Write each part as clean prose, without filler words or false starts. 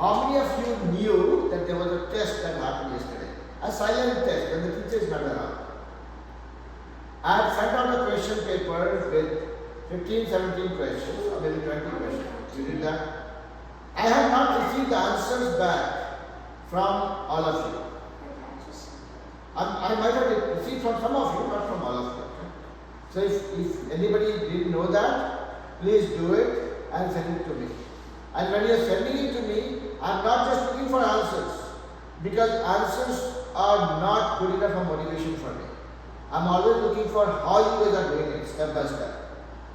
how many of you knew that there was a test that happened yesterday? A silent test when the teacher is not around. I had sent out a question paper with 15, 17 questions, or maybe 20 questions. You did that? I have not received the answers back from all of you. I might have received from some of you, not from all of you. So if anybody didn't know that, please do it and send it to me. And when you are sending it to me, I am not just looking for answers, because answers are not good enough for motivation for me. I am always looking for how you guys are doing it step by step.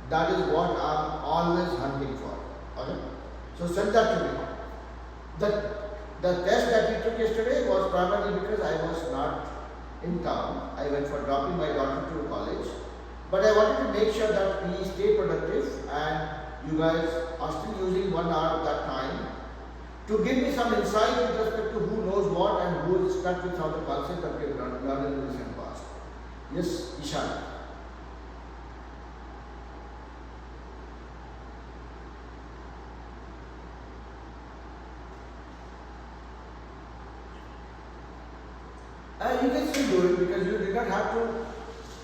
That is what I am always hunting for. Okay? So send that to me. The test that we took yesterday was primarily because I was not in town. I went for dropping my daughter to college. But I wanted to make sure that we stay productive and you guys are still using 1 hour of that time to give me some insight with respect to who knows what and who is stuck with some of the concepts that we have learned in the recent past. Yes, Ishan. You can still do it because you did not have to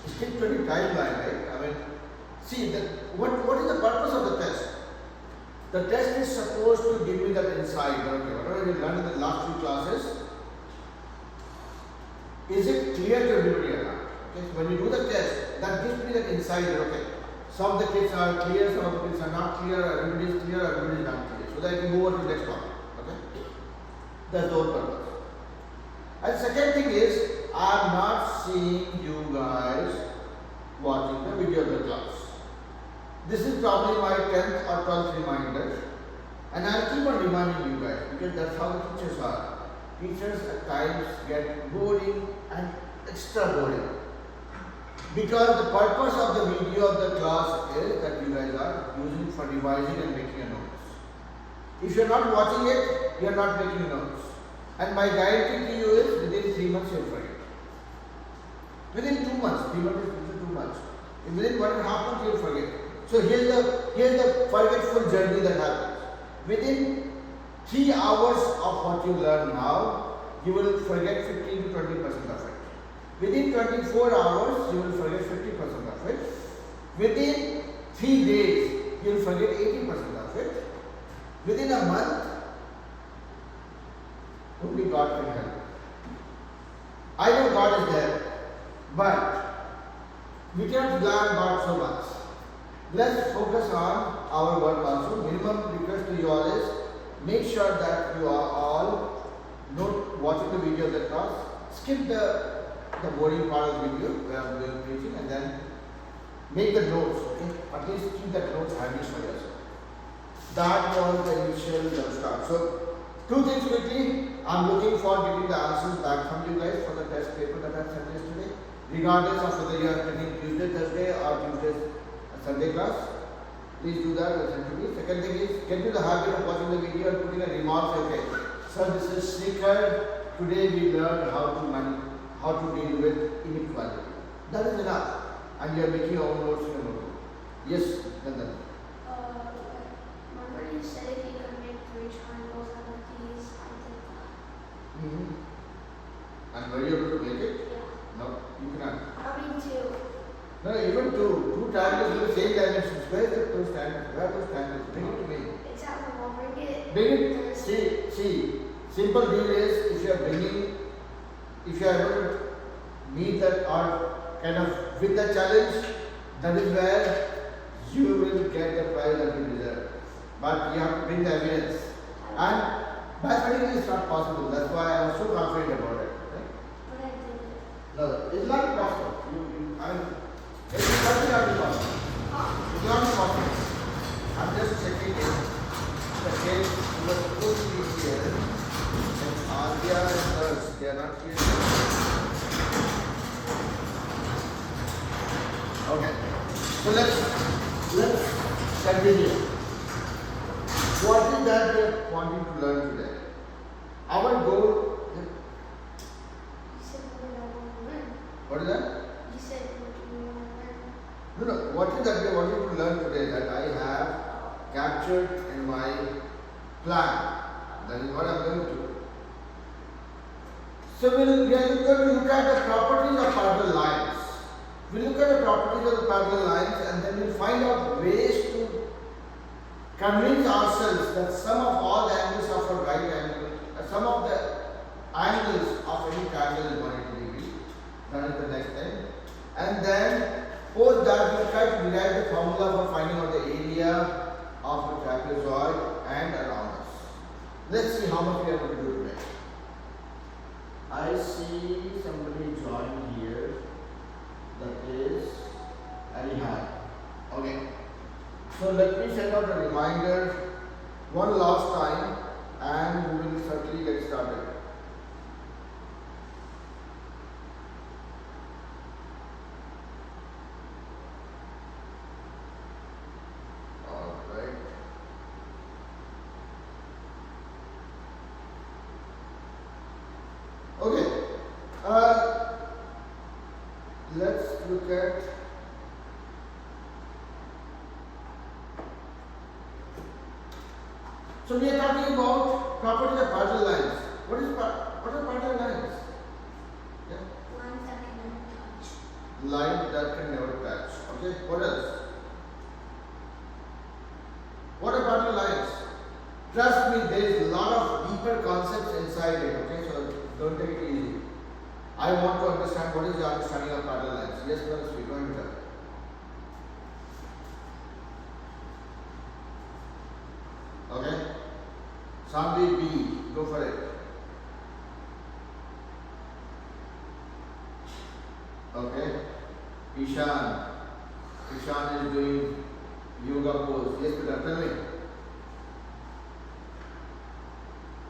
stick to any timeline, right? I mean, see, what is the purpose of the test? The test is supposed to give me that insight. Okay, whatever you learned in the last few classes, is it clear to everybody or not? Okay, so when you do the test, that gives me that insight that, okay, some of the kids are clear, some of the kids are not clear, everybody is clear, everybody is not clear. So that I can go over to the next topic. Okay? That's the whole purpose. And second thing is, I am not seeing you guys watching the video of the class. This is probably my 10th or 12th reminder, and I will keep on reminding you guys because that's how the teachers are. Teachers at times get boring and extra boring because the purpose of the video of the class is that you guys are using for revising and making a notes. If you are not watching it, you are not making notes. And my guarantee to you is within 3 months you will forget. Within 2 months, 3 months is too much. Within 1.5 months you will forget. So here's the forgetful journey that happens. Within 3 hours of what you learn now, you will forget 15 to 20% of it. Within 24 hours, you will forget 50% of it. Within 3 days, you will forget 80% of it. Within a month, only God can help. I know God is there, but we cannot rely on God so much. Let's focus on our work also. Minimum request to you all is make sure that you are all not watching the video of the class. Skip the boring part of the video where I am doing preaching and then make the notes. Okay, at least keep that notes handy for yourself. That was the initial start. So 2 things quickly. I am looking for getting the answers back from you guys for the test paper that I sent yesterday, regardless of whether you are taking Tuesday, Thursday or Tuesday, Sunday class. Please do that and send to me. Second thing is get into the habit of watching the video and putting a remark. Okay, so this is Shikhar. Today we learned how to deal with inequality. That is enough, and you are making your own notes in a notebook. Yes, Nandan. Remember you said if you could make 3 triangles out of these, I did that. And were you able to make it? Yeah. No, you cannot. I mean 2. No, even two triangles with the same dimensions. Where are those triangles? Where are those triangles? Bring it to me. It's at the wall. Bring it. Bring it. See. Simple deal is if you are able to meet that or kind of win the challenge, that is where you will get the prize that you deserve. But you have to bring the evidence. And mathematically it's not possible. That's why I was so confident about it. Right? But I did it. No, it's not possible. It's certainly not possible. It's not possible. I'm just checking it. Okay, you were supposed to be here. And Adya and others, they are not here. Okay. So let's continue. What is that we are wanting to learn today? Our goal. You said what I want to learn. What is that? You said what you want to learn. No. What is that we are wanting to learn today that I have captured in my plan? That is what I am going to. So we are going to look at the properties of parallel lines. We look at the properties of the parallel lines and then we will find out ways to convince ourselves that sum of all the angles of a right angle, sum of the angles of any triangle is 180 degrees. That is the next thing. And then post that we try to derive the formula for finding out the area of the trapezoid and around us. Let's see how much we are going to do today. I see somebody join here. That is Alihan. Okay. So let me send out a reminder one last time and we will certainly get started. Alright. Okay. Let's look at so we are talking about properties of parallel lines. What are parallel lines? Yeah. Lines that can never touch. Line that can never touch. Okay. What else? What are parallel lines? Trust me, there is a lot of deeper concepts inside it. Okay, so don't take it easy. I want to understand what is your understanding of parallel lines. Yes, Manasvi, go ahead. Okay. Sambi B, go for it. Okay. Ishan is doing yoga pose. Yes, Peter, tell me.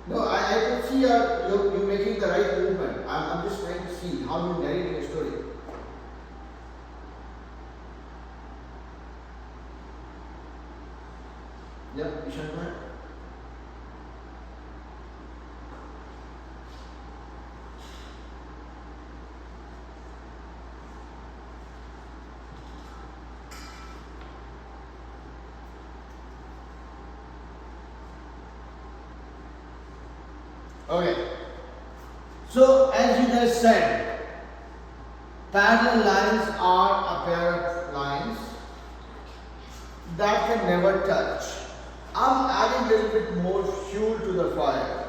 No, I can see you're making the right movement. I'm just trying to see how you narrate a story. Yeah, Ishan, go ahead. Okay. So, as you guys said, parallel lines are a pair of lines that can never touch. I'm adding a little bit more fuel to the fire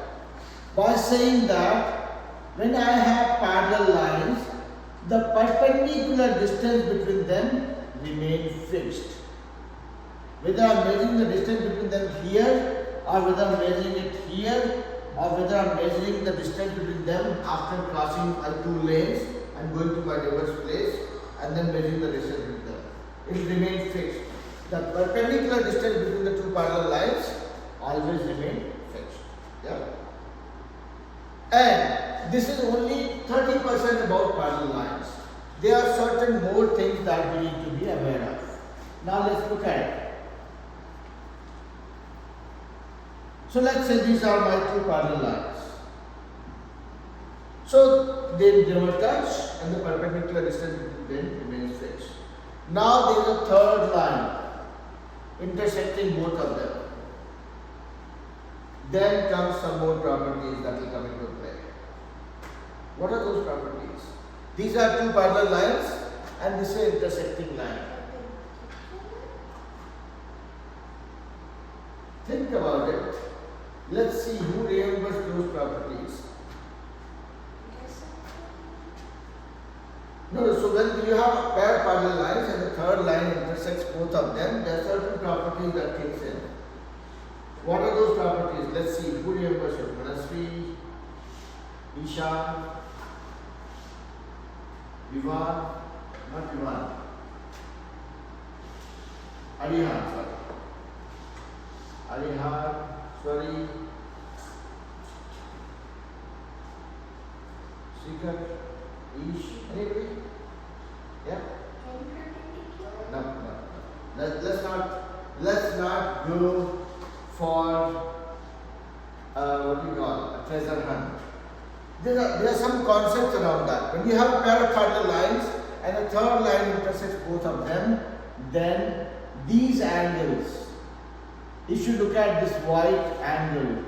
by saying that when I have parallel lines, the perpendicular distance between them remains fixed. Whether I'm measuring the distance between them here, or whether I'm measuring it here, or whether I'm measuring the distance between them after crossing my two lanes and going to my neighbor's place and then measuring the distance between them. It will remain fixed. The perpendicular distance between the two parallel lines always remain fixed. Yeah. And this is only 30% about parallel lines. There are certain more things that we need to be aware of. Now let's look at it. So let's say these are my two parallel lines. So they never touch and the perpendicular distance between them remains fixed. Now there is a third line intersecting both of them. Then comes some more properties that will come into play. What are those properties? These are two parallel lines and this is an intersecting line. Think about it. Let's see who remembers those properties. No, so when you have a pair of parallel lines and the third line intersects both of them, there are certain properties that kicks in. What are those properties? Let's see who remembers it. Manasvi, Ishan, Vivan, not Vivan, Alihan, sorry. Alihan, sorry. Sikar, Ish, anybody? Yeah? No. Let's not go for what do you call a treasure hunt. There are some concepts around that. When you have a pair of parallel lines and a third line intersects both of them, then these angles, if you look at this white angle,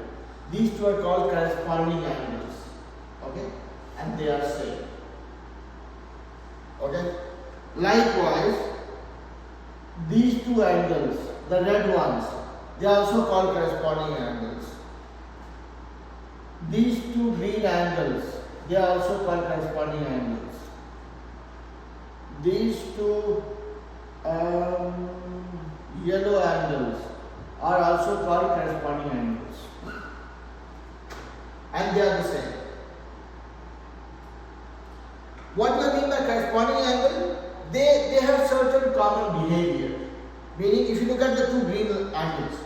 These two are called corresponding angles. Okay? And they are same. Okay? Likewise, these two angles, the red ones, they are also called corresponding angles. These two green angles, they are also called corresponding angles. These two yellow angles are also called corresponding angles. And they are the same. What do you mean by corresponding angle? They have certain common behavior. Meaning, if you look at the two green angles,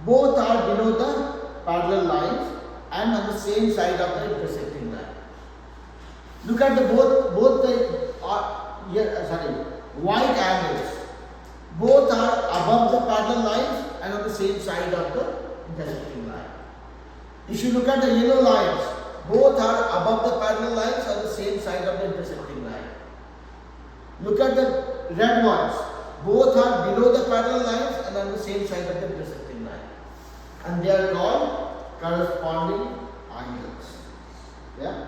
both are below the parallel lines and on the same side of the intersecting line. Look at the both the white angles. Both are above the parallel lines and on the same side of the intersecting line. If you look at the yellow lines, both are above the parallel lines on the same side of the intersecting line. Look at the red ones. Both are below the parallel lines and on the same side of the intersecting line. And they are called corresponding angles. Yeah?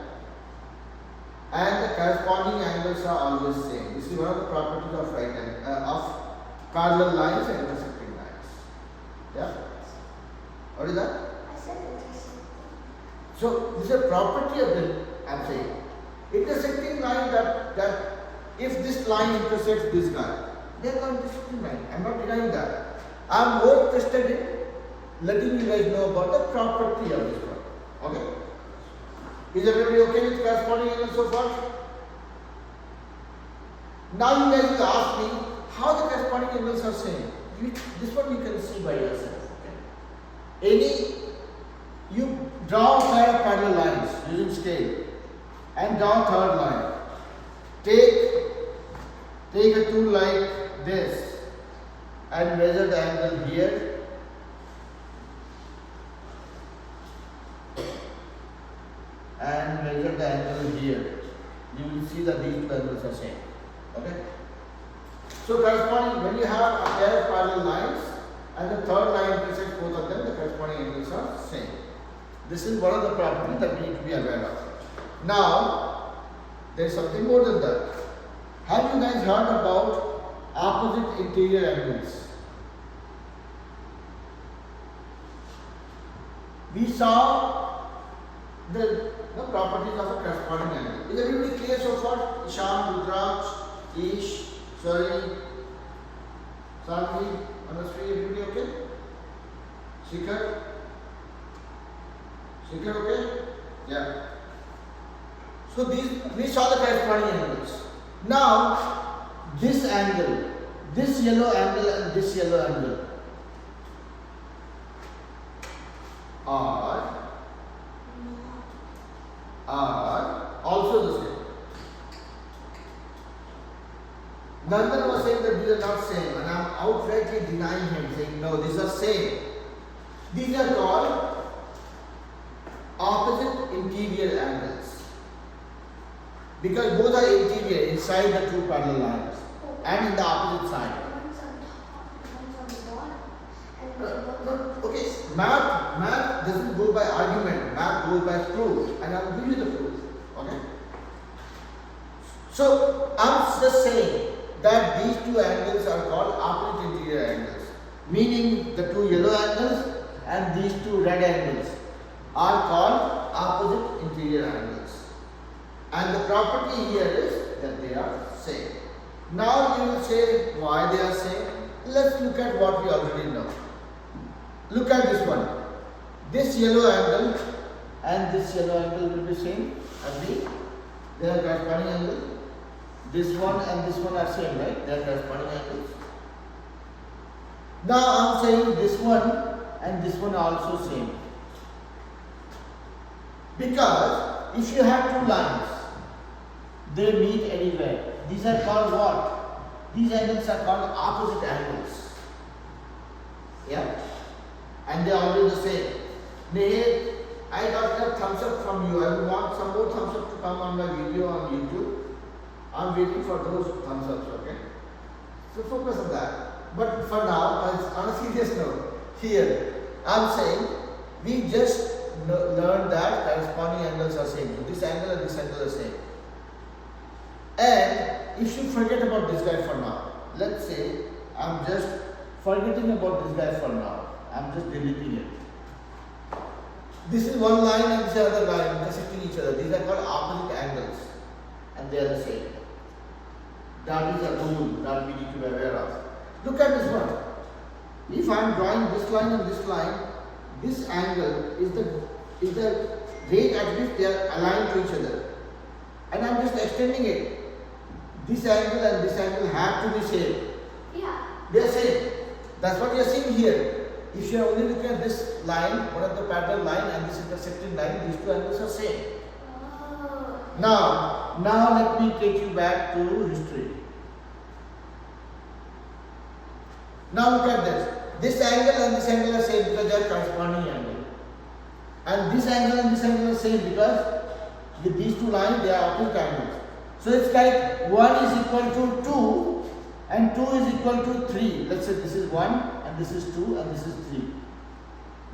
And the corresponding angles are always same. This is one of the properties of of parallel lines and intersecting lines. Yeah? What is that? I said intersecting. So this is a property of the, I'm saying, intersecting line that if this line intersects this guy, they are called intersecting line. I'm not denying that. I'm more interested in letting you guys know about the property of this one. Okay? Is everybody okay with corresponding angles so far? Now you guys will ask me how the corresponding angles are same. This one you can see by yourself. Okay? You draw a pair of parallel lines using scale and draw a third line. Take a tool like this and measure the angle here. And measure the angle here. You will see that these two angles are same. Okay? So corresponding, when you have a pair of parallel lines and the third line intersects both of them, the corresponding angles are same. This is one of the properties that we need to be aware of. Now, there is something more than that. Have you guys heard about opposite interior angles? We saw the properties of a corresponding angle. Is everybody clear so far? Isham, Rudraksh, Ish, Sorry, Salvi, Anasri, everybody okay? Shikhar? Shikhar okay? Yeah. So we saw the corresponding angles. Now, this angle, this yellow angle and this yellow angle are also the same. Nandan was saying that these are not same, and I am outrightly denying him, saying no, these are same. These are called opposite interior angles, because both are interior inside the two parallel lines and in the opposite side. One's on top, one's on the bottom. And Okay, math doesn't go by argument, math goes by proof, and I will give you the proof. Okay? So I'm just saying that these two angles are called opposite interior angles, meaning the two yellow angles and these two red angles are called opposite interior angles. And the property here is that they are same. Now you will say why they are same. Let's look at what we already know. Look at this one. This yellow angle and this yellow angle will be same. Agree? They are corresponding angles. This one and this one are same, right? They are corresponding angles. Now I am saying this one and this one are also same. Because if you have two lines, they meet anywhere. These are called what? These angles are called opposite angles. Yeah? And they are always the same. Nehir, I got a thumbs up from you. I would want some more thumbs up to come on my video on YouTube. I'm waiting for those thumbs ups, okay? So focus on that. But for now, on a serious note, here, I'm saying we just learn that corresponding angles are same. So this angle and this angle are same. And if you forget about this guy for now, let's say I'm just forgetting about this guy for now. I'm just deleting it. This is one line and this is another line intersecting each other. These are called opposite angles and they are the same. That is a rule that we need to be aware of. Look at this one. If I am drawing this line and this angle is the rate at which they are aligned to each other. And I am just extending it. This angle and this angle have to be same. Yeah. They are same. That's what you are seeing here. If you are only looking at this line, one of the parallel line and this intersecting line, these two angles are same. Oh. Now let me take you back to history. Now look at this. This angle and this angle are same because they are corresponding angle. And this angle and this angle are same because with these two lines they are opposite angles. So it's like 1 is equal to 2 and 2 is equal to 3. Let's say this is 1 and this is 2 and this is 3.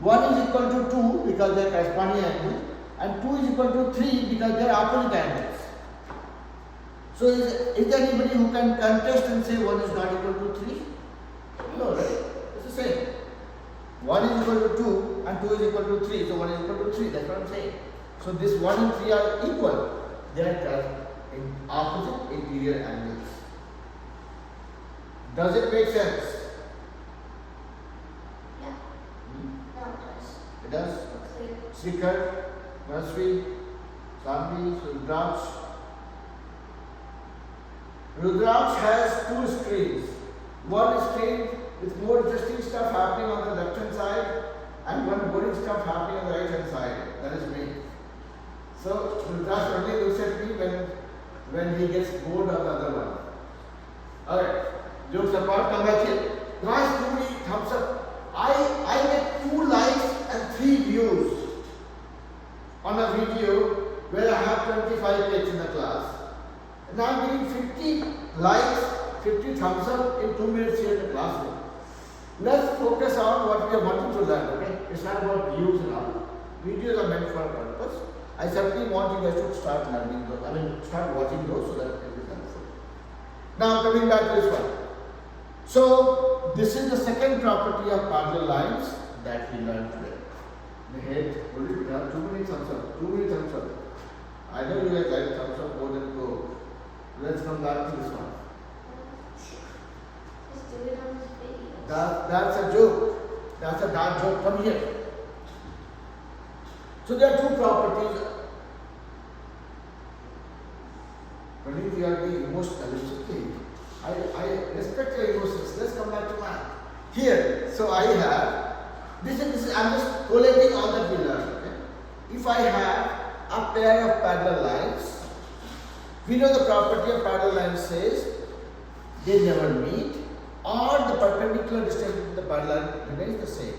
1 is equal to 2 because they are corresponding angles and 2 is equal to 3 because they are opposite angles. So is there anybody who can contest and say 1 is not equal to 3? No, right? It's the same. 1 is equal to 2 and 2 is equal to 3. So 1 is equal to 3. That's what I'm saying. So this 1 and 3 are equal. They are in opposite interior angles. Does it make sense? Yeah. Hmm? No, it does. It does? Clear. Sikar, Nursery, Sambhi, Rudraksh. Rudraksh has two screens. One screen with more interesting stuff happening on the left hand side and one boring stuff happening on the right hand side. That is me. So Rudraksh only looks at me when he gets bored of the other one. Alright, jokes apart, come back here. Guys, too many thumbs up. I get 2 likes and 3 views on a video where I have 25 kids in the class. And I am getting 50 likes, 50 thumbs up in 2 minutes here in the classroom. Let's focus on what we are wanting to learn, okay? It's not about views and all. Videos are meant for a purpose. I certainly want you guys to start learning those, start watching those so that it will be helpful. Now coming back to this one. So this is the second property of parallel lines that we learned today. The head, we have too many thumbs up, I know you guys like thumbs up more than go. Let's come back to this one. Just do it on this video. That's a joke. That's a bad joke. Come here. So there are two properties. Pradeep, you are being emotional. It's okay. I respect your emotions. Let's come back to math. Here, so I have this is I'm just collating all that we learned. Okay? If I have a pair of parallel lines, we know the property of parallel lines says they never meet or the perpendicular distance between the parallel remains the same.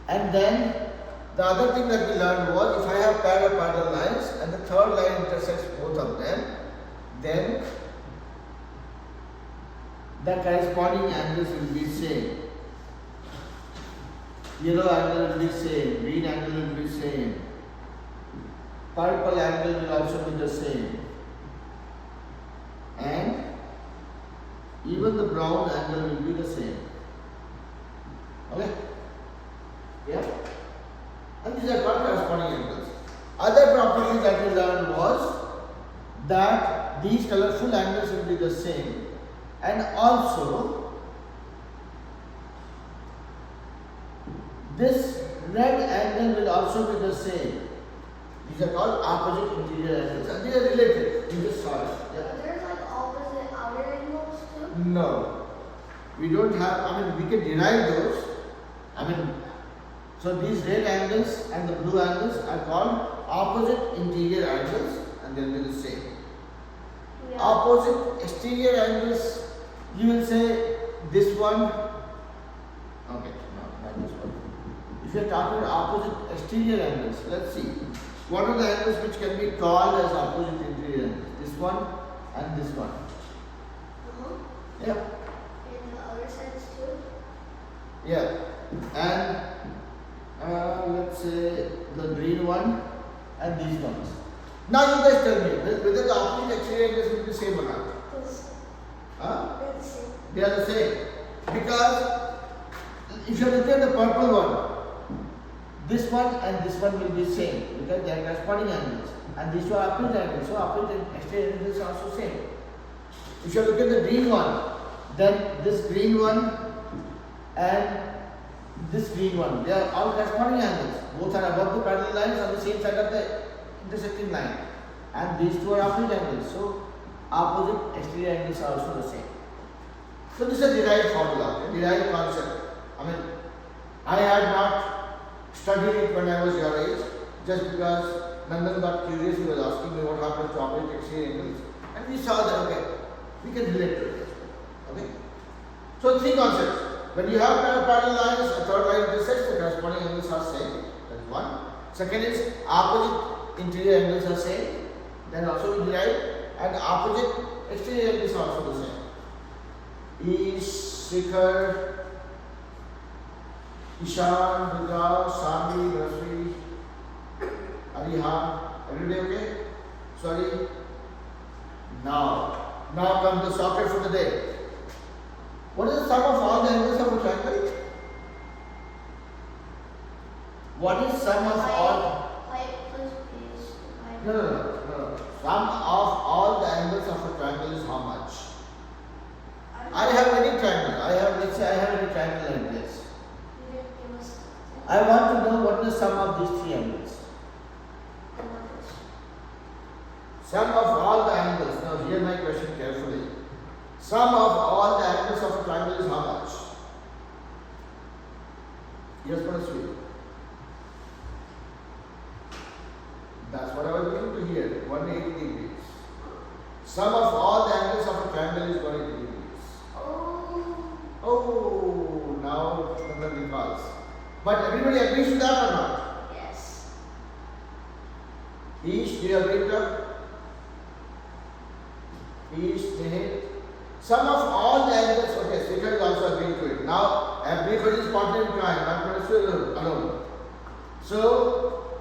And then the other thing that we learned was if I have pair of parallel lines and the third line intersects both of them, then the corresponding angles will be same. Yellow angle will be same, green angle will be same, purple angle will also be the same, and even the brown angle will be the same. Okay? Yeah? And these are called corresponding angles. Other property that we learned was that these colorful angles will be the same, and also this red angle will also be the same. These are called opposite interior angles and they are related. You just saw it. Yeah. But there's like opposite outer angles too? No. We don't have, we can derive those. So these red angles and the blue angles are called opposite interior angles and they will be the same. Yeah. Opposite exterior angles, you will say this one. Okay, no, not this one. If you are talking about opposite exterior angles, let's see. What are the angles which can be called as opposite interior angles? This one and this one. Yeah. In the other sides too? Yeah. And let's say the green one and these ones. Now you guys tell me whether the opposite exterior angles will be same or not. This. Huh? They're the same. They are the same. Because if you look at the purple one, this one and this one will be same because they are corresponding angles. And these two are opposite angles, so opposite and exterior angles are also same. If you look at the green one, then this green one and this green one, they are all corresponding angles. Both are above the parallel lines on the same side of the intersecting line. And these two are opposite angles, so opposite exterior angles are also the same. So this is a derived formula, a derived concept. I mean, I had not studied it when I was your age, just because Nandan got curious, he was asking me what happens to opposite exterior angles. And we saw that, okay, we can relate to it. Okay? So three concepts. When you have parallel lines, a third line intersects, the corresponding angles are same. That is one. Second is opposite interior angles are same. Then also we derive, and opposite exterior angles are also the same. East, Shikhar, Ishan, Rudra, Sami, Rasvi, Arihan. Everybody okay? Sorry. Now comes the socket for the day. What is the sum of all the angles of a triangle? What is sum of all? Height plus base divided. No. Sum of all the angles of a triangle is how much? I have any triangle. Let's say I have any triangle like this. You didn't give us that. I want to know what is the sum of these three angles. The numbers. Sum of all the angles. Now hear my question carefully. Sum of all the angles of a triangle is how much? Yes, Parasvi. That's what I was going to hear. 180 degrees. Sum of all the angles of a triangle is 180 degrees. Oh, now Nandan recalls. But everybody agrees to that or not? Yes. Each, do you agree with that? Each, Nihit. Sum of all the angles, okay, Shikhar is also agreeing to it. Now, everybody is partner in crime, not Parasvi alone. So,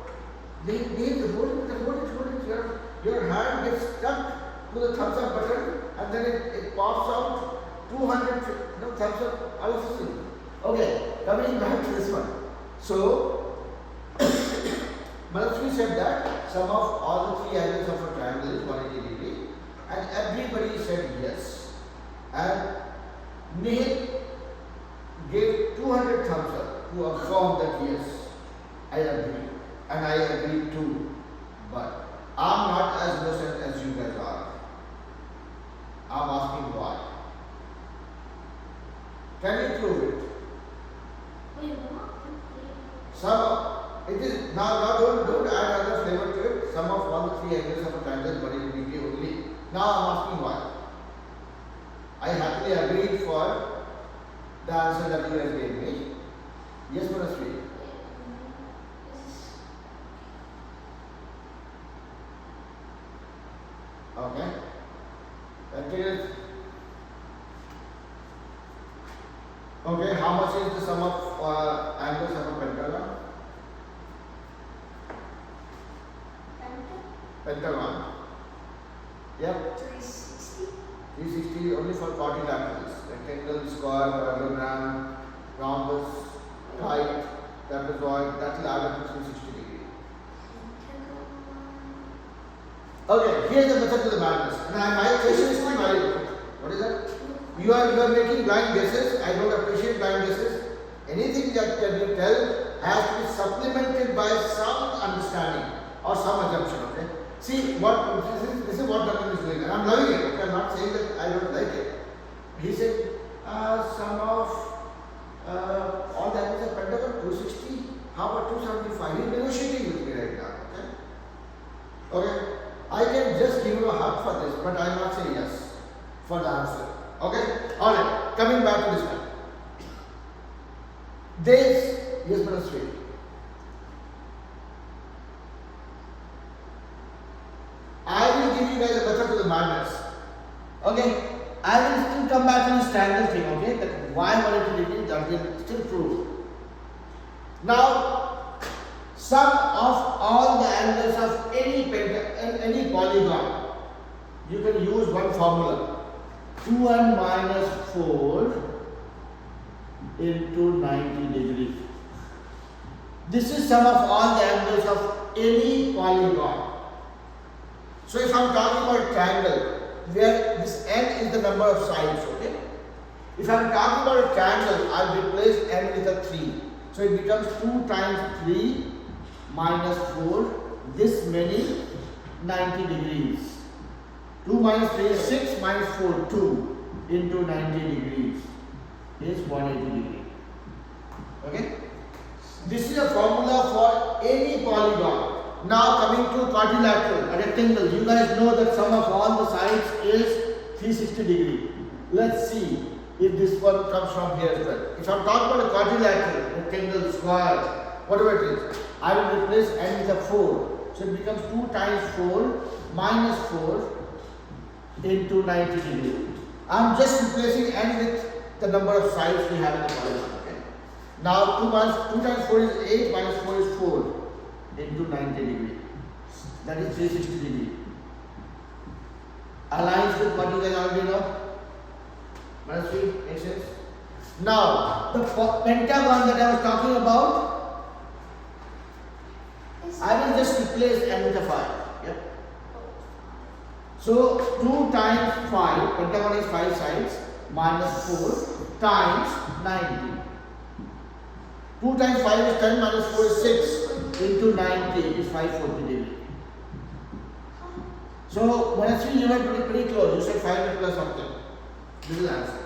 they hold it. Your hand gets stuck to the thumbs up button and then it pops out 200 thumbs up. I was listening. Okay, coming back to this one. So, Parasvi said that sum of all the three angles of a triangle is 180 degree, and everybody said yes. And Nihit gave 200 thumbs up to affirm that yes, I agree. And I agree too. But I'm not as innocent as you guys are. I'm asking why. Can you prove it? Wait, what? It is now don't add other flavor to it. Sum of all the three angles of a triangle is 180 degree only. Now I'm asking why. I happily agreed for the answer that you guys gave me. Yes, Parasvi. Okay. Continue. Okay, how much is the sum of angles of a pentagon? Pentagon. Yep. 360. 360 only for quadrilaterals. Rectangle, square, parallelogram, rhombus, kite, trapezoid, that will add up to 360 degree. Okay, here's the method to the madness. Now my question is still valid. What is that? You are making blind guesses. I don't appreciate blind guesses. Anything that you tell has to be supplemented by some understanding or some assumption. Okay. See what this is what Nandan is doing, and I'm loving it. Okay? I'm not saying that I don't like it. He said sum of all the angles of pentagon 260. How about 275? He's negotiating with me right now. Okay. Okay. I can just give him a hug for this, but I will not say yes for the answer. Okay? Alright, coming back to this one. This, yes, Parasvi. I will give you guys a method to the madness. Okay? I will still come back to this triangle thing, okay? That why volatility that will still prove. Now, sum of all the angles of any polygon, you can use one formula. 2n minus 4 into 90 degrees. This is sum of all the angles of any polygon. So if I am talking about a triangle, where this n is the number of sides, okay? If I am talking about a triangle, I will replace n with a 3. So it becomes 2 times 3 minus 4, this many 90 degrees. 2 minus 3 is 6, minus 4, 2 into 90 degrees is 180 degrees. Okay? This is a formula for any polygon. Now coming to quadrilateral, a rectangle. You guys know that sum of all the sides is 360 degree. Let's see if this one comes from here as well. If I am talking about a quadrilateral, rectangle, square, whatever it is, I will replace n with a 4. So it becomes 2 times 4 minus 4 into 90 degree. I am just replacing n with the number of sides we have in the polygon. Okay? Now 2 times 4 is 8, minus 4 is 4 into 90 degree. That is 360 degree. Aligns with what you guys already know. Minus 3, makes sense? Now the pentagon that I was talking about, I will just replace n with a 5. Yep. So 2 times 5, pentagon is 5 sides, minus 4 times 90. 2 times 5 is 10, minus 4 is 6 into 90 is 540 degree. So when I see you are pretty close, you said 500 plus something. This is the answer.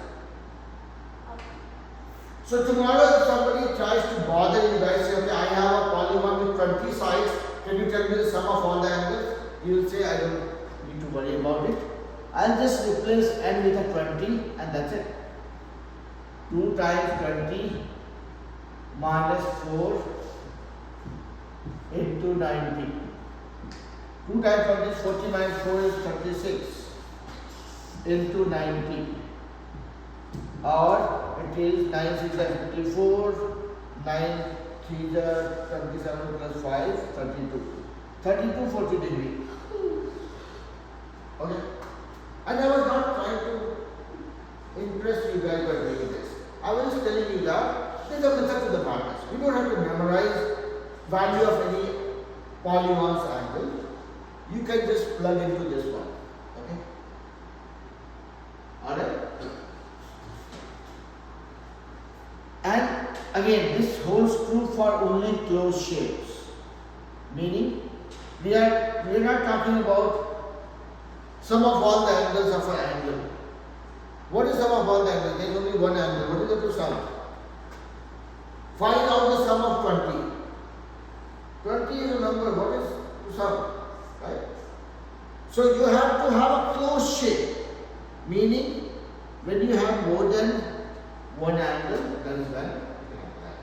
So tomorrow if somebody tries to bother you guys, say, okay, I have a polygon with 20 sides, can you tell me the sum of all the angles? You will say, I don't need to worry about it. I'll just replace n with a 20 and that's it. 2 times 20 minus 4 into 90. 2 times 20 is 40 minus 4 is 36 into 90. Or it is 9 6 are 54, 9 3 are 27 plus 5, 32. 32 40 degree. Okay? And I was not trying to impress you guys by doing this. I was just telling you that this is a method to the madness. You don't have to memorize value of any polygon's angle. You can just plug into this one. Okay? Alright? And again, this holds true for only closed shapes. Meaning, we are not talking about sum of all the angles of an angle. What is sum of all the angles? There is only one angle. What is it to sum? Find out the sum of 20. 20 is a number. What is to sum? Right? So you have to have a closed shape. Meaning, when you have more than one angle, that is when you have that.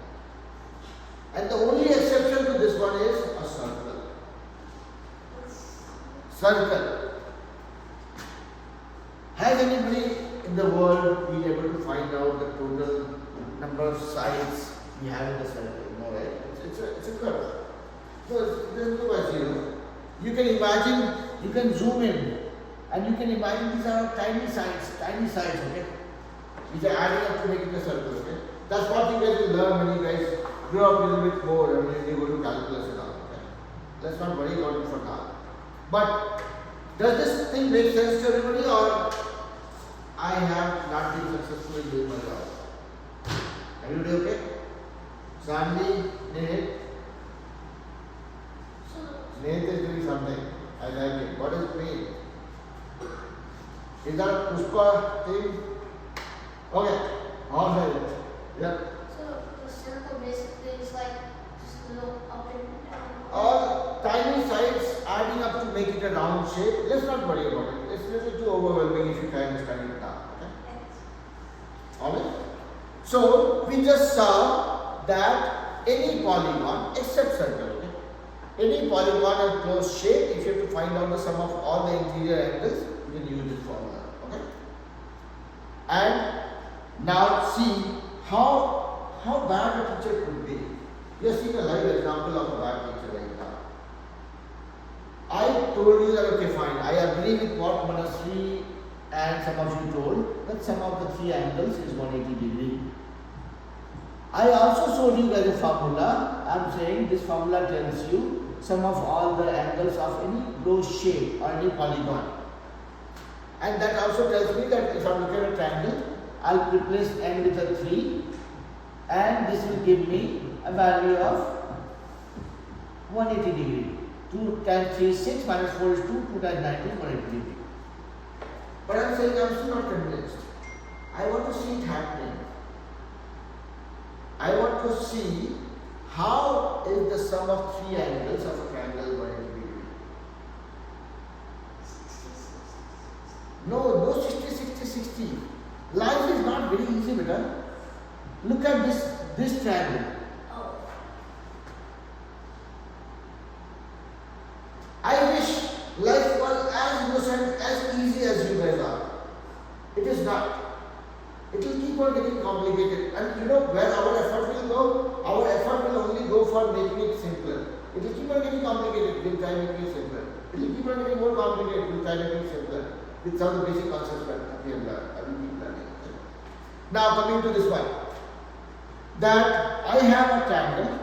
And the only exception to this one is a circle. Circle. Has anybody in the world been able to find out the total number of sides we have in the circle? No, right? It's a curve. So it doesn't look as zero. You can imagine, you can zoom in and you can imagine these are tiny sides, okay? Which are adding up to make it a circle, okay? That's what you guys will learn when you guys grow up a little bit more and when you go to calculus and all, okay? Let's not worry about it for now. But does this thing make sense to everybody, or I have not been successful in doing my job? Everybody okay? Sandy, Nate? Nate is doing something. I like it. What does it mean? Is that a Pushpa thing? Okay. All right. Yep. So the circle basically is like just a little up and down. All tiny sides adding up to make it a round shape. Let's not worry about it. It's a little too overwhelming if you try and understand it now. Okay? Yes. Alright? So we just saw that any polygon except circle, okay? Any polygon or closed shape, if you have to find out the sum of all the interior angles, you can use this formula. Okay? And now see how bad a teacher could be. You are seeing a live example of a bad teacher right now. I told you that okay fine, I agree with what Manasri and some of you told, that sum of the three angles is 180 degree. I also showed you as a formula. I am saying this formula tells you sum of all the angles of any closed shape or any polygon. And that also tells me that if I am looking at a triangle, I will replace n with a 3 and this will give me a value of 180 degree. 2 times 3 is 6, minus 4 is 2, 2 times 9 is 180 degree. But I am saying I am still not convinced. I want to see it happening. I want to see how is the sum of three angles of a triangle 180 degree. No 60, 60, 60. Life is not very easy, beta. Look at this triangle. I wish life was as innocent, as easy as you guys are. It is not. It will keep on getting complicated. And you know where our effort will go? Our effort will only go for making it simpler. It will keep on getting complicated, we'll try making it simpler. It will keep on getting more complicated, we'll try making it simpler. With some of the basic concepts that we have learned, I will keep learning. Now coming to this one. That I have a triangle.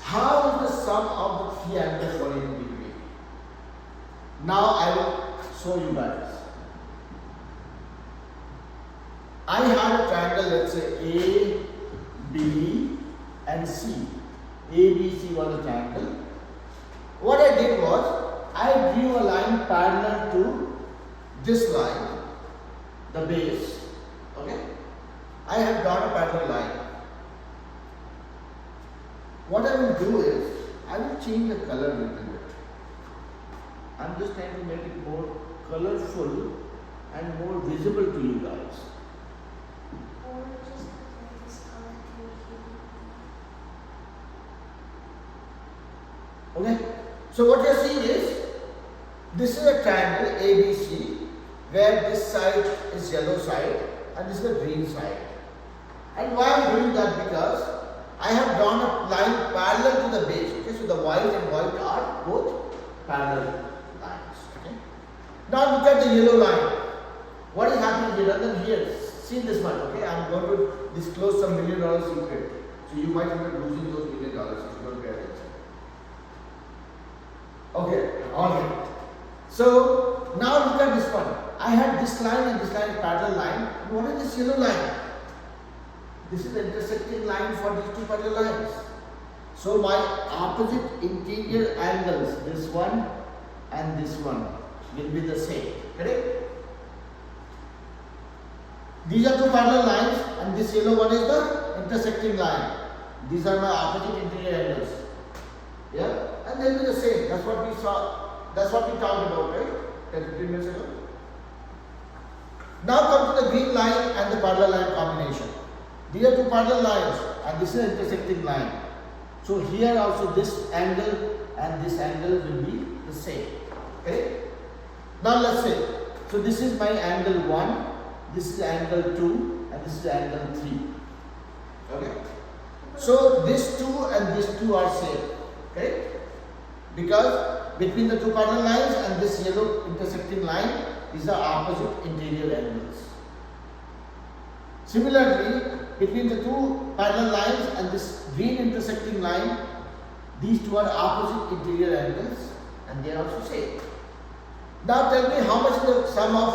How is the sum of the three angles 180 degree? Now I will show you guys. I have a triangle, let's say A, B and C. A, B, C was a triangle. What I did was, I drew a line parallel to this line, the base. Okay? I have drawn a parallel line. What I will do is, I will change the color a little bit. I am just trying to make it more colorful and more visible to you guys. Or just apply this color to here. Okay? So what you are seeing is, this is a triangle ABC, where this side is yellow side and this is the green side. And why I am doing that? Because I have drawn a line parallel to the base. Okay? So the white and white are both parallel lines. Okay? Now look at the yellow line. What is happening here? Rather than here, see this one. Okay? I am going to disclose some $1 million secret. So you might end up losing those $1 million if you don't pay attention. Okay, alright. So now look at this one. I had this line and this line parallel line. And what is this yellow line? This is the intersecting line for these two parallel lines. So my opposite interior angles, this one and this one, will be the same. Correct? These are two parallel lines and this yellow one is the intersecting line. These are my opposite interior angles. Yeah? And they'll be the same. That's what we saw. That's what we talked about, right? 10-15 minutes ago. Now come to the green line and the parallel line combination. These are two parallel lines and this is an intersecting line. So here also this angle and this angle will be the same. Okay? Now let's say, so this is my angle 1, this is angle 2 and this is angle 3. Okay? So this 2 and this 2 are same. Okay? Because between the two parallel lines and this yellow intersecting line, these are opposite interior angles. Similarly, between the two parallel lines and this green intersecting line, these two are opposite interior angles and they are also same. Now tell me how much is the sum of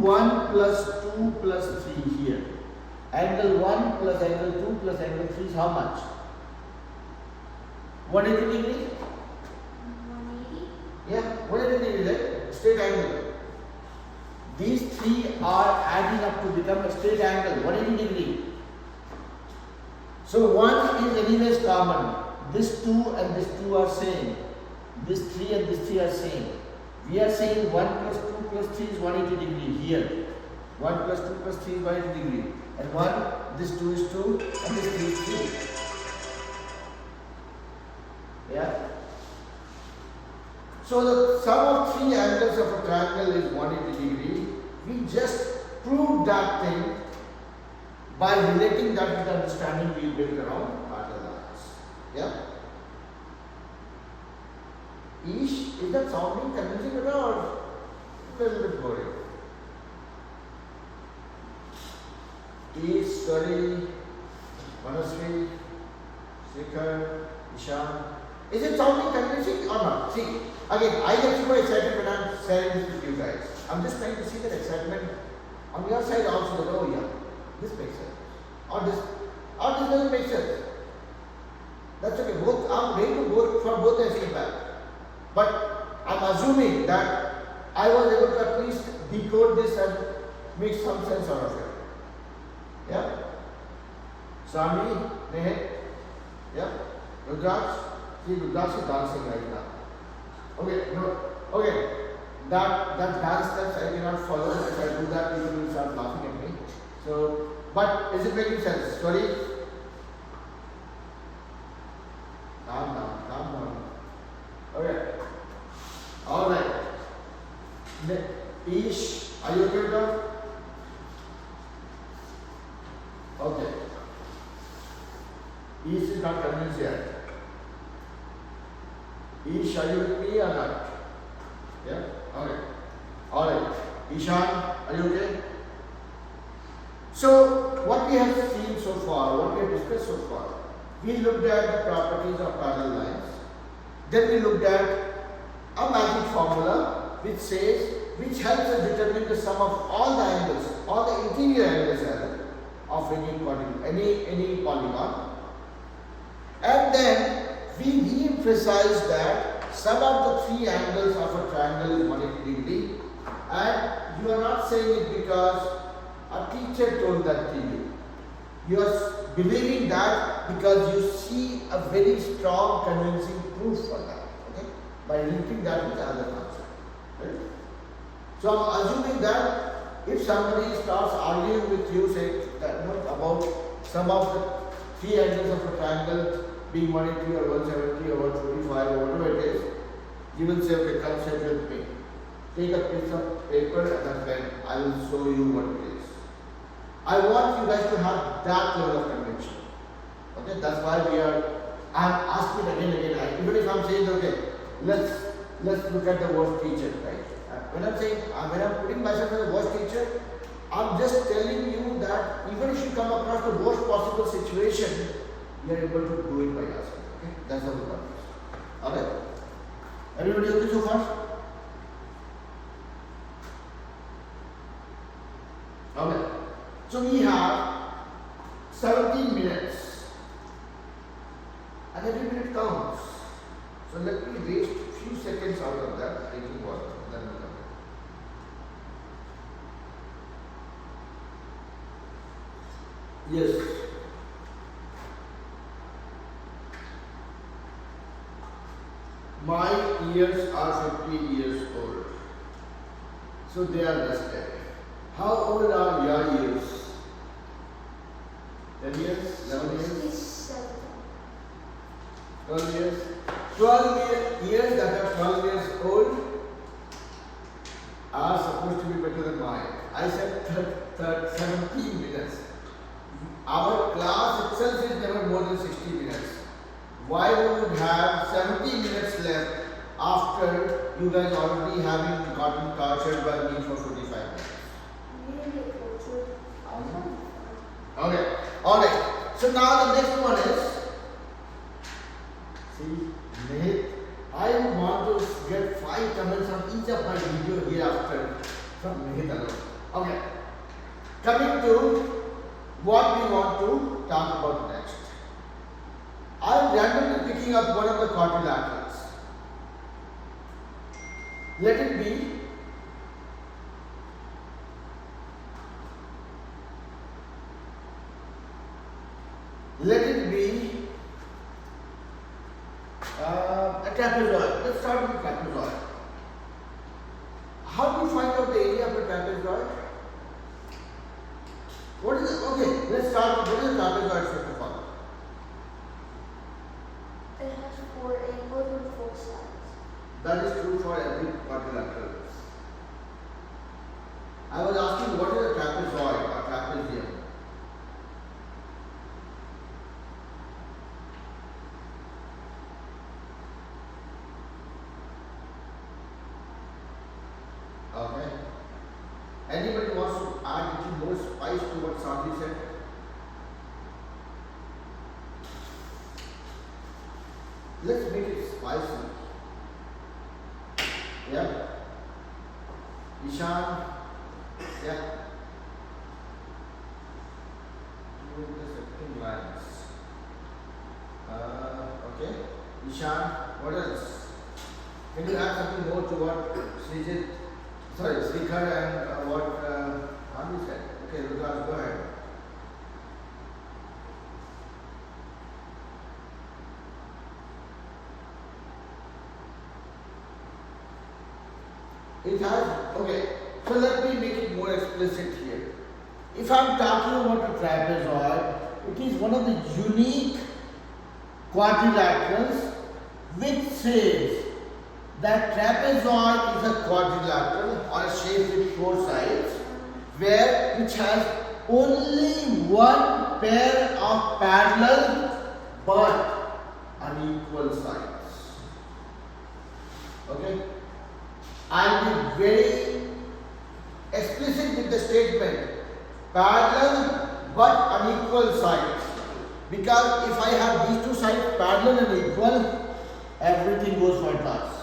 1 plus 2 plus 3 here. Angle 1 plus angle 2 plus angle 3 is how much? 180 degree? 180? Yeah, 180 degree, right? Straight angle. These three are adding up to become a straight angle, 180 degree. So 1 is anyways common. This 2 and this 2 are same. This 3 and this 3 are same. We are saying 1 plus 2 plus 3 is 180 degree here. 1 plus 2 plus 3 is 180 degree. And 1, this 2 is 2 and this 3 is 3. Yeah. So the sum of three angles of a triangle is 180 degree. We just prove that thing by relating that with the understanding we built around parallel lines. Yeah? Ish, is that sounding convincing at all or a little bit boring? Ish, Story, Manasri, Shikhar, Ishan. Is it sounding convincing or not? See, again, I get super excited when I'm sharing this with you guys. I'm just trying to see that excitement on your side also, that, oh yeah, this makes sense. Or this doesn't make sense. That's okay. I'm ready to go for both the feedback. But I'm assuming that I was able to at least decode this and make some sense out of it. Yeah? Sami, Nehet, yeah? Rudraksh, see Rudraksh is dancing right now. Okay, no, okay. That dance steps I cannot follow. If I do that, people will start laughing at me. So, but is it making sense? Sorry? Calm down. Okay. Alright. Ish, are you okay with that? Okay. Ish is not convinced yet. Ish, are you with me or not? Yeah? Okay. Alright. Ishan, are you okay? So, what we have seen so far, what we have discussed so far, we looked at the properties of parallel lines. Then we looked at a magic formula which helps us determine the sum of all the angles, all the interior angles of any polygon. And then we re-emphasized that sum of the three angles of a triangle is 180 degree, and you are not saying it because a teacher told that to you. You are believing that because you see a very strong convincing proof for that. Okay? By linking that with the other concept. Right? So I'm assuming that if somebody starts arguing with you, say that about some of the three angles of a triangle being 180 or 170 or 145 or whatever it is, you will say, okay, come sit with me. Take a piece of paper and a pen. I will show you what it is. I want you guys to have that level of conviction. Okay, that's why I'm asking again and again. Even if I'm saying, okay, let's look at the worst teacher, right? When I'm putting myself as a worst teacher, I'm just telling you that even if you come across the worst possible situation, you are able to do it by yourself. Okay, that's how we got this. Okay, everybody okay so far? Okay. So we have 17 minutes and every minute counts. So let me waste a few seconds out of that drinking water. Then we'll come. Yes. My ears are 50 years old. So they are rested. How old are your ears? 10 years? 11 years? 12 years? 12 years that are 12 years old are supposed to be better than mine. I said 17 minutes. Our class itself is never more than 60 minutes. Why we would have 70 minutes left after you guys already having gotten tortured by me for 45 minutes? Okay, alright. So now the next one is, see, Nehit, I want to get 5 comments on each of my video hereafter from Nehit alone. Okay, coming to what we want to talk about next. I am randomly picking up one of the quadrilaterals. Let it be a trapezoid. Let's start with trapezoid. How do you find out the area of a trapezoid? What is it? Okay, let's start with what is a trapezoid first of all. It has 4 angles on 4 sides. That is true for every quadrilateral. I was asking what is a trapezoid or trapezium? Okay. Anybody wants to add a little more spice to what Sadhvi said? Let's make it spicy. Yeah. Ishan. Yeah. Move the second lines. Okay. Ishan, what else? Can you add something more to what Srikhar and what Ami said? Okay, Rudraj, go ahead. It has, okay, so let me make it more explicit here. If I'm talking about a trapezoid, it is one of the unique quadrilaterals which says that trapezoid is a quadrilateral or a shape with four sides which has only one pair of parallel but unequal sides. Okay? I'll be very explicit with the statement parallel but unequal sides, because if I have these two sides parallel and equal, everything goes for toss.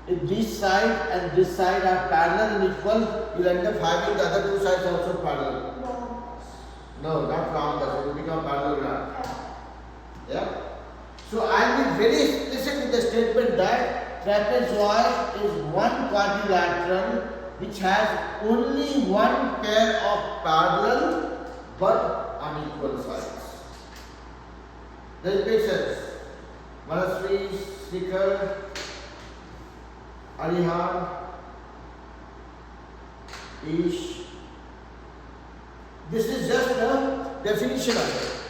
If this side and this side are parallel and equal, you'll end up having the other two sides also parallel. No, not rhombus, it will become parallelogram. Yeah? So I'll be very explicit with the statement that trapezoid is one quadrilateral which has only one pair of parallel but unequal sides. Does it make sense? Manasvi, Srikhar, Arihan, Ish. This is just a definition of it.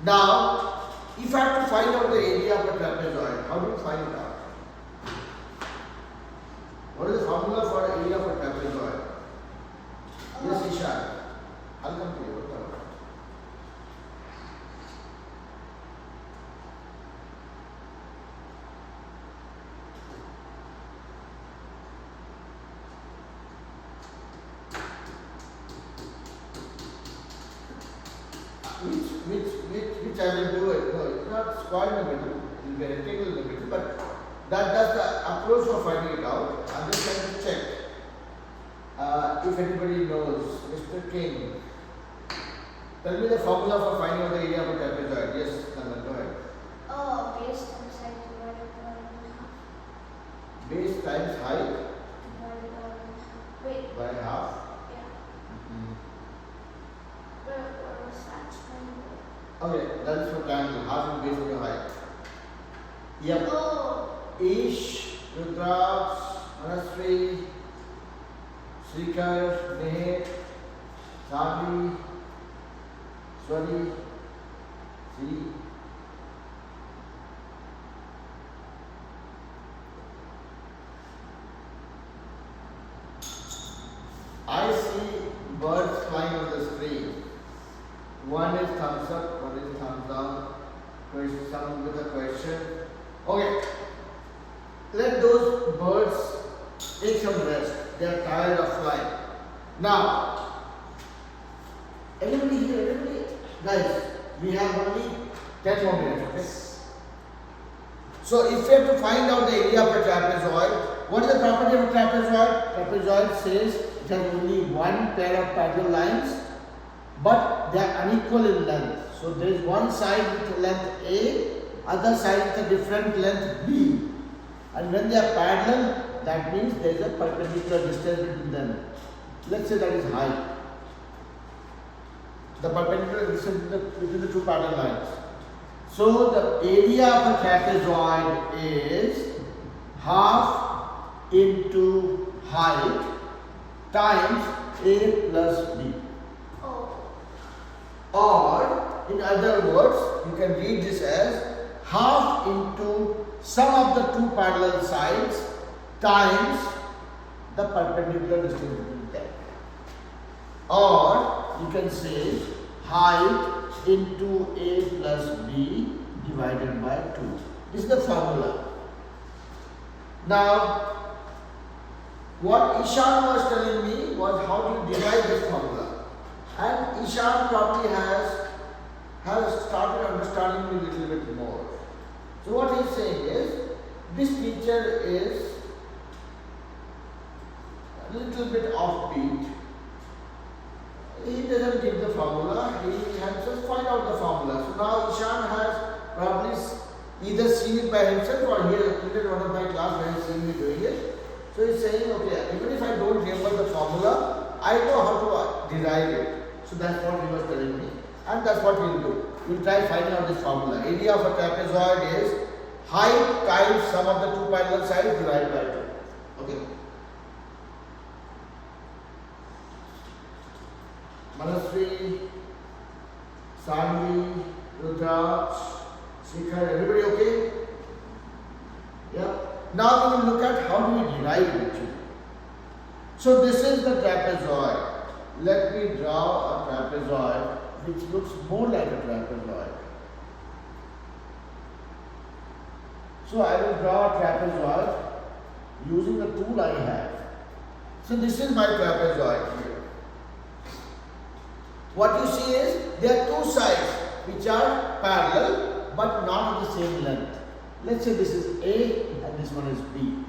Now, if I have to find out the area of a trapezoid, how do you find it out? What is the formula for area of a trapezoid? Yes, Ishan. I'll come to you. Which I will do it. No, it's not square in the middle. It will be a rectangle in the middle, but that's the approach for finding it out. I'm just trying to check if anybody knows. Mr. King, tell me the formula for finding out the area of a trapezoid. Yes, Nandan, go ahead. Base times height divided by half. Base times height Wait. by half. Yeah. Mm-hmm. Where was that? Okay, that is for triangle. Half in base of your height. Yep. Ish, Rudraj, Manasvi, Srikhar, Meher, Sadhvi, Swari, Sri. I see birds flying on the screen. One is thumbs up, one is thumbs down. Some with a question. Okay. Let those birds take some rest. They are tired of flying. Now, anybody here? Anybody? Guys, we have only 10 more minutes. Okay? So, if we have to find out the area of a trapezoid, what is the property of a trapezoid? Trapezoid says it has only one pair of parallel lines, but they are unequal in length. So, there is one side with length A, other side with a different length B. And when they are parallel, that means there is a perpendicular distance between them. Let's say that is height. The perpendicular distance between the two parallel lines. So the area of a trapezoid is half into height times A plus B. Or in other words, you can read this as half into sum of the two parallel sides times the perpendicular distance between them. Or you can say height into A plus B divided by 2. This is the formula. Now, what Ishan was telling me was how to derive this formula. And Ishan probably has started understanding me a little bit more. So what he's saying is, this teacher is a little bit offbeat. He doesn't give the formula, he has just find out the formula. So now Ishan has probably either seen it by himself or he has attended one of my class where he has seen me doing it. So he's saying, okay, even if I don't remember the formula, I know how to derive it. So that's what he was telling me. And that's what we'll do. We'll try finding out this formula. Area of a trapezoid is height times sum of the two parallel sides divided by 2. Okay. Manasri, Sanvi, Rudraksh, Shikhar, everybody okay? Yeah. Now we will look at how do we derive it. So this is the trapezoid. Let me draw a trapezoid which looks more like a trapezoid. So I will draw a trapezoid using the tool I have. So this is my trapezoid here. What you see is there are two sides which are parallel but not of the same length. Let's say this is A and this one is B.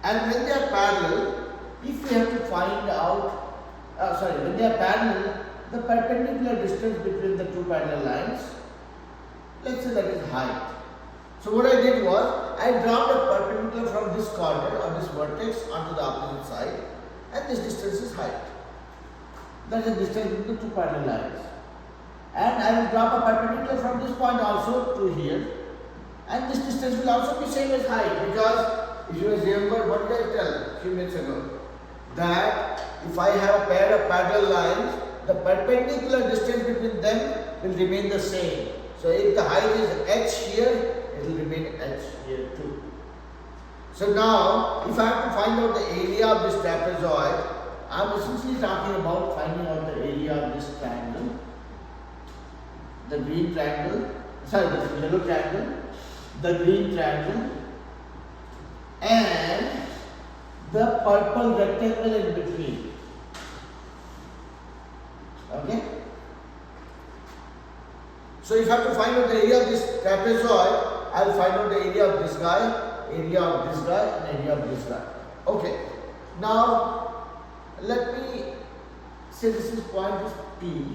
And when they are parallel, if we have to find out, when they are parallel, the perpendicular distance between the two parallel lines, let's say that is height. So what I did was, I dropped a perpendicular from this corner or this vertex onto the opposite side, and this distance is height. That is the distance between the two parallel lines. And I will drop a perpendicular from this point also to here, and this distance will also be same as height, because if you remember, what did I tell a few minutes ago? That if I have a pair of parallel lines, the perpendicular distance between them will remain the same. So if the height is h here, it will remain h here too. So now, if I have to find out the area of this trapezoid, I am essentially talking about finding out the area of this triangle, the green triangle, the yellow triangle, the green triangle, and the purple rectangle in between. Okay? So if I have to find out the area of this trapezoid, I will find out the area of this guy, area of this guy, and area of this guy. Okay. Now, let me say this point is P,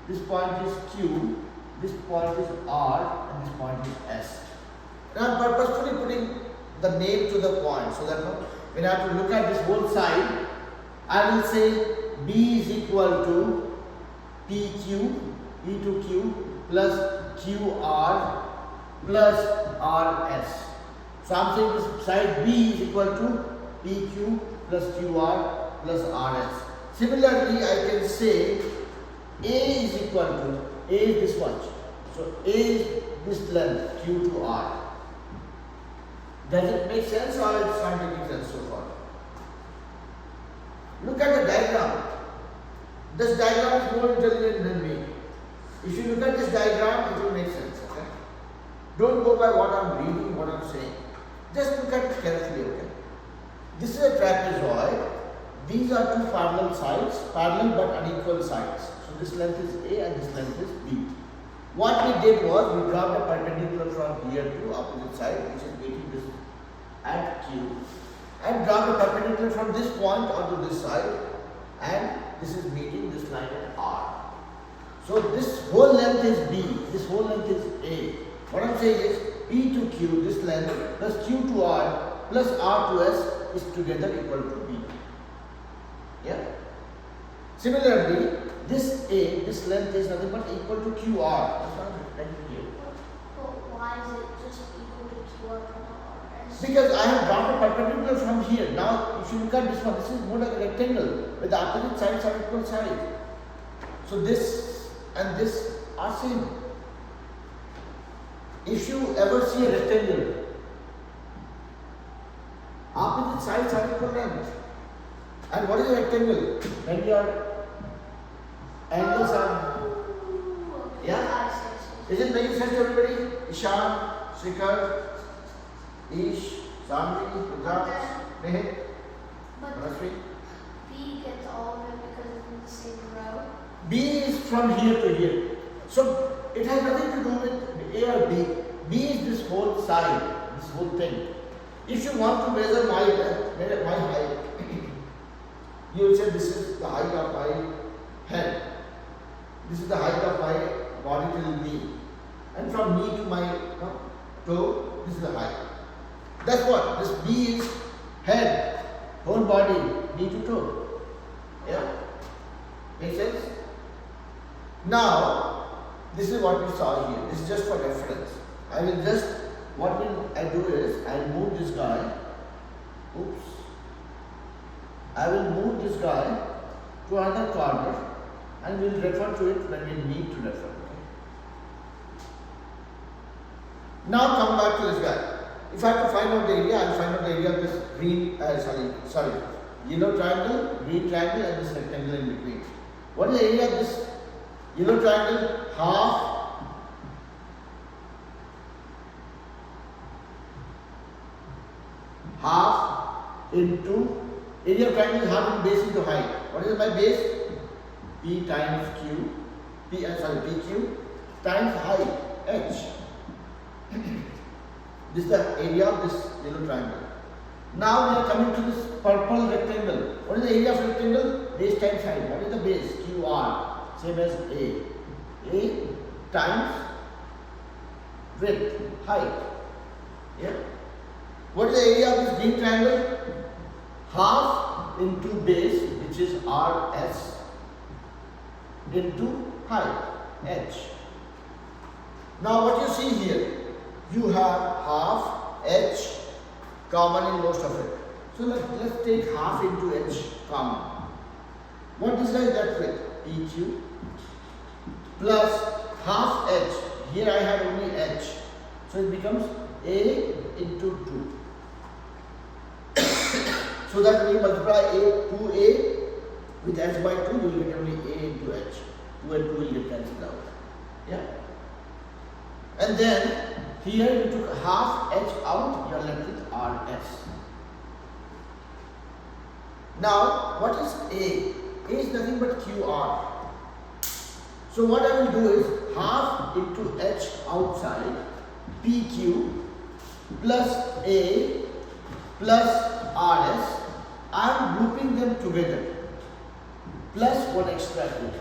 this point is Q, this point is R, and this point is S. And I am purposefully putting the name to the point so that when I have to look at this whole side, I will say B is equal to PQ, E to Q, plus QR plus RS. So I am saying this side B is equal to PQ plus QR plus RS. Similarly, I can say A is equal to, A is this much. So A is this length, Q to R. Does it make sense or it's not making sense so far? Look at the diagram. This diagram is more intelligent than me. If you look at this diagram, it will make sense. Okay? Don't go by what I'm reading, what I'm saying. Just look at it carefully. Okay? This is a trapezoid. These are two parallel sides, parallel but unequal sides. So this length is A and this length is B. What we did was we dropped a perpendicular from here to opposite side, which is meeting this at Q, and dropped a perpendicular from this point onto this side, and this is meeting this line at R. So this whole length is B, this whole length is A. What I am saying is P to Q, this length, plus Q to R, plus R to S is together equal to B. Yeah? Similarly, this A, this length is nothing but equal to QR. That's what I'm writing here. But why is it just equal to QR and RS? Because I have drawn a perpendicular from here. Now, if you look at this one, this is more like a rectangle where the opposite sides are equal sides. So this and this are same. If you ever see a rectangle, opposite sides are equal length. And what is a rectangle? When your angles are, Okay. yeah? Yes, yes, Is it making sense to everybody? Ishan, Shikhar, Ish, Samri, Rudra, Mehek, But Manasvi. B gets all of it because it's in the same row. B is from here to here. So it has nothing to do with A or B. B is this whole side, this whole thing. If you want to measure my height, you will say this is the height of my head. This is the height of my body till knee. And from knee to my toe, this is the height. That's what? This B is head, whole body, knee to toe. Yeah? Make sense? Now, this is what we saw here. This is just for reference. I will just, what will I do is, I will move this guy. Oops. I will move this guy to another corner and we will refer to it when we need to refer. Okay? Now come back to this guy. If I have to find out the area, I will find out the area of this green, yellow triangle, green triangle and this rectangle in between. What is the area of this yellow triangle? Half into area of triangle is half into base into height. What is my base? P times Q, PQ times height H. This is the area of this yellow triangle. Now we are coming to this purple rectangle. What is the area of rectangle? Base times height. What is the base? QR. Same as A. A times width, height. Yeah. What is the area of this green triangle? Half into base, which is RS, into height, H. Now what you see here, you have half H common in most of it. So let's take half into H common. What this guy is left with? PQ plus half H. Here I have only H. So it becomes A into 2. So that when you multiply 2A with H by 2, you will get only A into H. 2 and 2 will get cancelled out. Yeah. And then here you took half H out, you are left with RS. Now, what is A? A is nothing but QR. So what I will do is half into H outside, PQ plus A plus RS. I am grouping them together plus one extra A.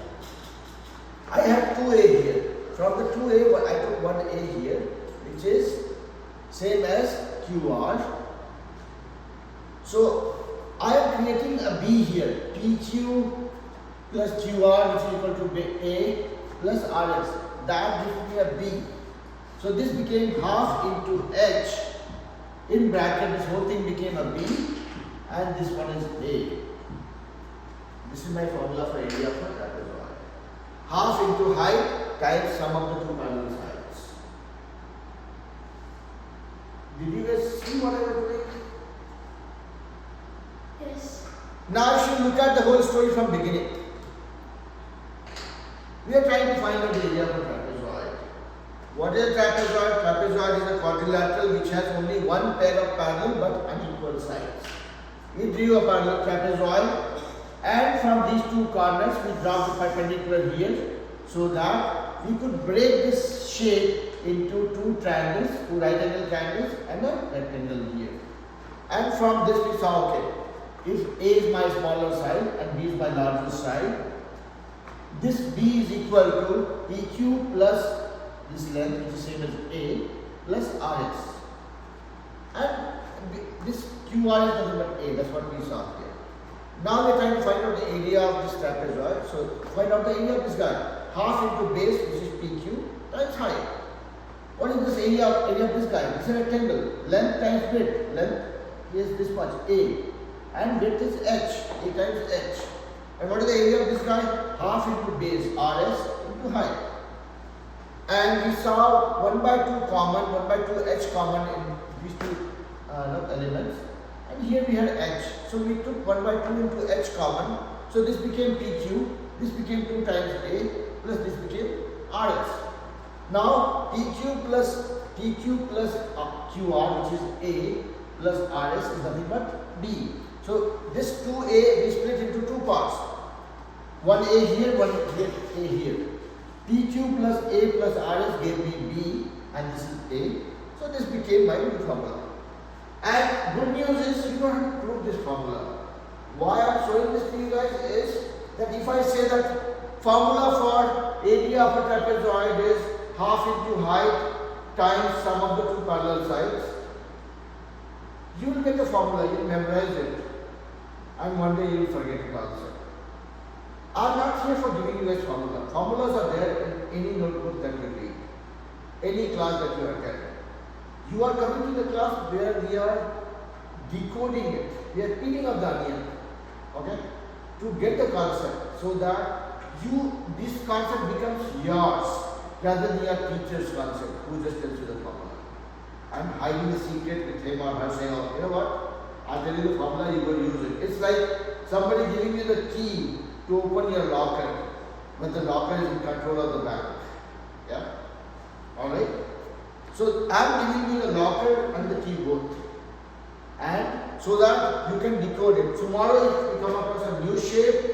I have 2A here. From the 2A, I took 1A here, which is same as QR. So I am creating a B here, PQ plus QR, which is equal to A plus RS. That gives me a B. So this became half into H. In bracket, this whole thing became a B, and this one is A. This is my formula for area for trapezoid. Half into height times sum of the two parallel sides. Did you guys see what I was doing? Yes. Now you should look at the whole story from beginning. We are trying to find out the area of a trapezoid. What is a trapezoid? Trapezoid is a quadrilateral which has only one pair of parallel but unequal sides. We drew a parallel trapezoid, and from these two corners we draw the perpendicular here so that we could break this shape into two triangles, two right angle triangles and a rectangle here. And from this we saw, okay, if A is my smaller side and B is my larger side, this B is equal to PQ plus this length, which is same as A, plus RS. And this QR is nothing but A, that's what we saw here. Now we are trying to find out the area of this trapezoid. So find out the area of this guy. Half into base, which is PQ, times height. What is this area of this guy? This is a rectangle. Length times width. Length is this much, A. And width is H, A times H. And what is the area of this guy? Half into base, RS, into height. And we saw 1 by 2 common, 1 by 2 H common in these two elements. and here we had h. So we took 1 by 2 into h common. So this became pq, this became 2 times a, plus this became rs. Now pq plus qr, which is a, plus rs is nothing but b. So this 2a we split into 2 parts. One a here, one here, a here. pq plus a plus rs gave me b, and this is a. So this became my new formula. And good news is you don't have to prove this formula. Why I am showing this to you guys is that if I say that formula for area of a trapezoid is half into height times sum of the two parallel sides, you will get the formula, you will memorize it, and one day you will forget it also. I am not here for giving you guys formula. Formulas are there in any notebook that you read, any class that you attend. You are coming to the class where we are decoding it. We are peeling up the onion, okay, to get the concept, so that this concept becomes yours rather than your teacher's concept who just tells you the formula. I am hiding the secret with him or her saying, oh, you know what, I'll tell you the formula, you go use it. It's like somebody giving you the key to open your locker, but the locker is in control of the bank. Yeah? Alright? So I am giving you the locker and the key both. And so that you can decode it. Tomorrow if you come across a new shape,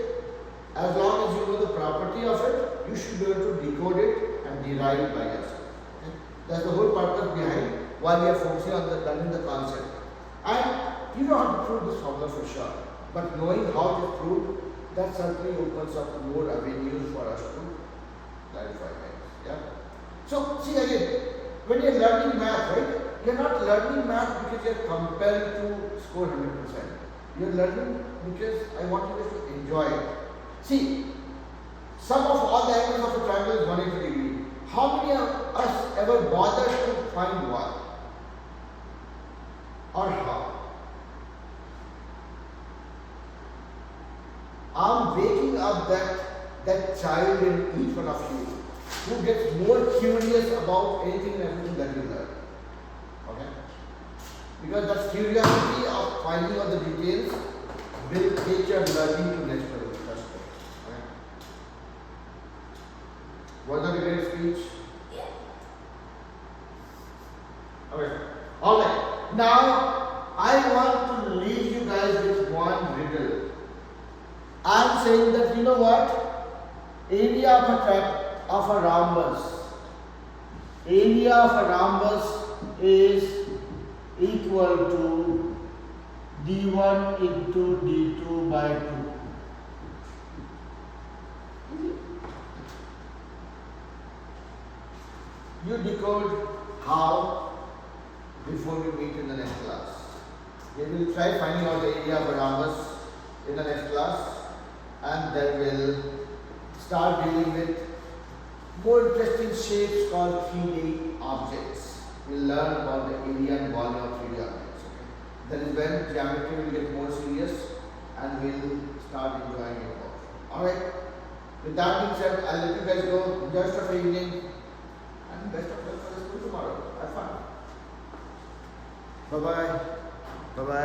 as long as you know the property of it, you should be able to decode it and derive it by yourself. Okay? That's the whole purpose behind why we are focusing on learning the concept. And you don't have to prove this formula for sure, but knowing how to prove, that certainly opens up more avenues for us to clarify things. Yeah. So see again, when you are learning math, right? You are not learning math because you are compelled to score 100%. You are learning because I want you guys to enjoy it. See, sum of all the angles of a triangle is 180 degrees. How many of us ever bothered to find one? Or how? I'm waking up that child in each one of you who gets more curious about anything and everything that you learn. Okay? Because that curiosity of finding out the details will take your learning to next level. Trust me. Okay? Was that a great speech? Yeah. Okay. Alright. Now I want to leave you guys with one riddle. I am saying that, you know what? Area of a rhombus is equal to d1 into d2 by 2. You decode how before we meet in the next class. We will try finding out the area of a rhombus in the next class, and then we'll start dealing with more interesting shapes called 3D objects. We'll learn about the area and volume of 3D objects. Okay? That is when geometry will get more serious and we'll start enjoying it more. Alright? With that being said, I'll let you guys go. Enjoy the rest of the evening and best of luck for the school tomorrow. Have fun. Bye bye. Bye bye.